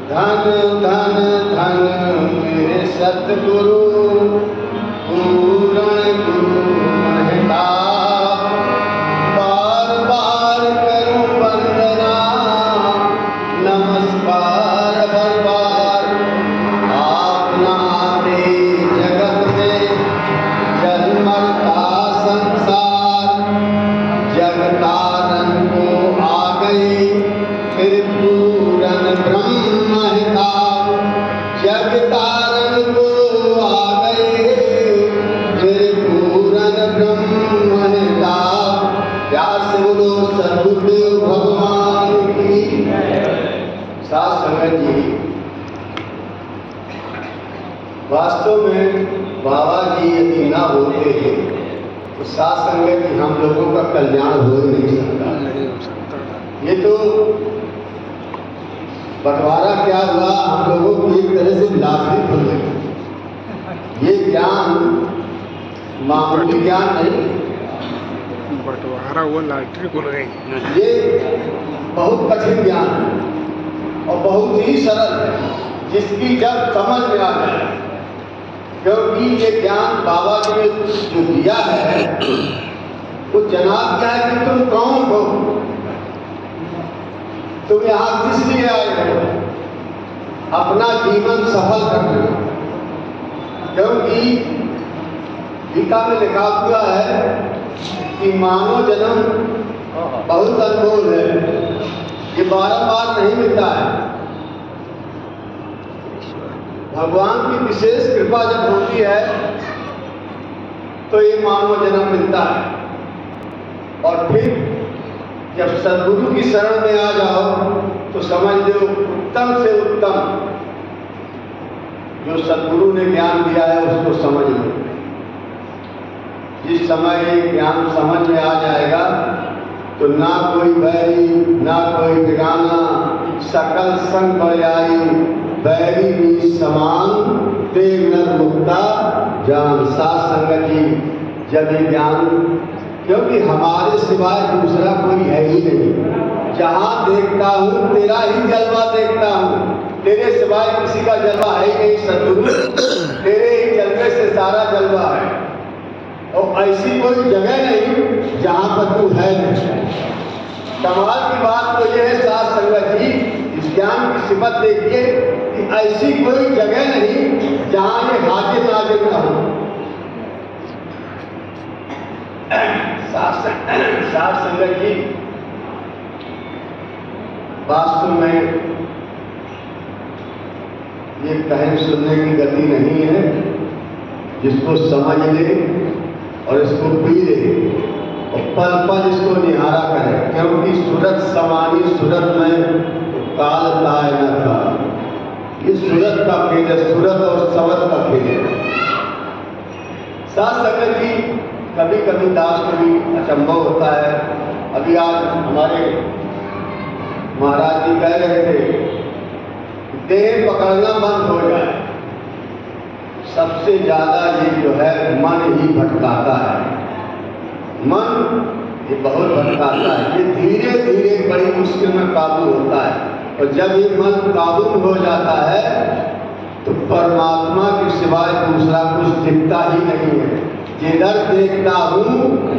धन धन धन मेरे सतगुरु पूर्ण गुरु महताब। बार बार करूं वंदना नमस्कार हर बार। आपना दे जगत में जन्मता संसार। जगतारन को आ गई फिर पूरन ब्रह्म महताब। जगतारन को आ गए फिर पूरन ब्रह्म महताब। प्यार से बोलो सद्गुरुदेव भगवान की। साथ संगत जी, वास्तव में बाबा जी यदि ना होते हैं तो साथ संगत जी हम लोगों का कल्याण हो ही नहीं सकता। ये तो बंटवारा क्या हुआ, हम लोगों की एक तरह से लाठी खुल गई। ये ज्ञान मामूली ज्ञान नहीं, बंटवारा हुआ लाठी खुल गई। ये बहुत कठिन ज्ञान है और बहुत ही सरल है, जिसकी जब समझ में आ जाए। क्योंकि ये ज्ञान बाबा जी ने जो दिया है वो जनाब क्या है कि तुम कौन हो, तुम यहाँ किस लिए आए हो, अपना जीवन सफल करने। क्योंकि गीता में लिखा हुआ है कि मानव जन्म बहुत अनमोल है, ये बारंबार नहीं मिलता है। भगवान की विशेष कृपा जब होती है तो ये मानव जन्म मिलता है। और फिर जब सद्गुरु की शरण में आ जाओ तो समझ लो उत्तम से उत्तम जो सद्गुरु ने ज्ञान दिया है उसको समझ लो। जिस समय ये ज्ञान समझ में आ जाएगा तो ना कोई बैरी ना कोई बेगाना, सकल संग बड़ाई बैरी भी समान तेग नर मुक्ता जान। साथ संगत जी, जब ये ज्ञान, क्योंकि हमारे सिवाय दूसरा कोई है ही नहीं। जहाँ देखता हूँ तेरा ही जलवा देखता हूँ, तेरे सिवाय किसी का जलवा है ही नहीं। सद्गुरु तेरे ही जलवे से सारा जलवा है और ऐसी कोई जगह नहीं जहाँ पर तू है नहीं। कमाल की बात तो यह है साथ संगत जी, इस ज्ञान की सिफत देखिए कि ऐसी कोई जगह नहीं जहाँ ये हाजिर नाजिर न हो। साथ संगत जी, वास्तव में ये कहने सुनने की गति नहीं है। जिसको समझ ले और इसको पी ले और पल पल इसको निहारा करे। क्योंकि सूरत समानी सूरत में काल ताय न था। ये सूरत का खेल है, सूरत और सवत का खेल है। साथ संगत जी, कभी कभी दास को भी अचंभव होता है। अभी आज हमारे महाराज जी कह रहे थे देह पकड़ना बंद हो जाए। सबसे ज्यादा ये जो है मन ही भटकाता है। मन ये बहुत भटकाता है। ये धीरे धीरे बड़ी मुश्किल में काबू होता है और जब ये मन काबू हो जाता है तो परमात्मा के सिवाय दूसरा कुछ दिखता ही नहीं है। जिधर देखता हूँ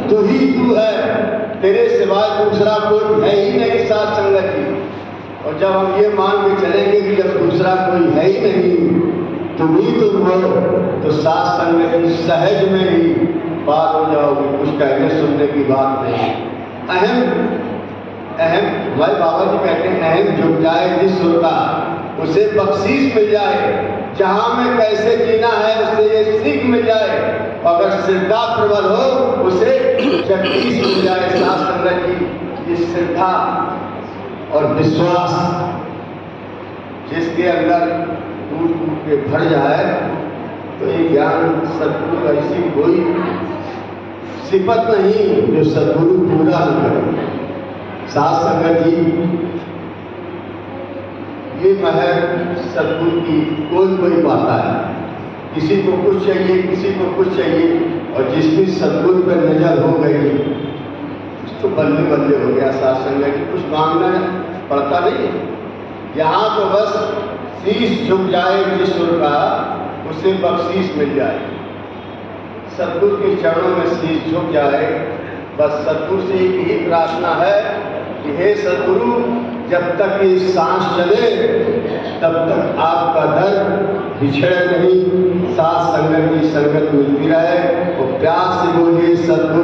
तू ही तू है, तेरे सिवाय दूसरा कोई है ही नहीं। साथ संगत जी, और जब हम ये मान के चलेंगे कि जब दूसरा कोई है ही नहीं, तुम ही तुम हो, तो साथ संगत जी सहज में ही बात हो जाओगे। कुछ कहने सुनने की बात नहीं। अहम भाई बाबा जी कहते हैं अहम झुक जाए जिस सुनता उसे बख्शीश मिल जाए। जहाँ में कैसे जीना है उसे ये सीख मिल जाए। अगर श्रद्धा प्रबल हो उसे जगदीश मिल जाए। साथ संगत जी, ये श्रद्धा और विश्वास जिसके अंदर टूट टूट के भर जाए तो ये ज्ञान सद्गुरु ऐसी कोई सिफत नहीं जो सद्गुरु पूरा न करे। साथ संगत जी, ये महर सद्गुरु की कोई पाता है। किसी को कुछ चाहिए, किसी को कुछ चाहिए, और जिसकी सद्गुरु पर नजर हो गई तो बल्ले बल्ले हो गया। साथ संगत जी, कुछ मांगना पड़ता नहीं। यहाँ तो बस शीश झुक जाए जिस सुर का उसे बख्शीश मिल जाए। सतगुरु के चरणों में शीश झुक जाए। बस सतगुरु से एक ही प्रार्थना है कि हे सतगुरु, जब तक ये सांस चले तब तक आपका दर बिछड़े नहीं, साथ संगत की संगत मिलती रहे। और प्यार से बोलिए सतगुरु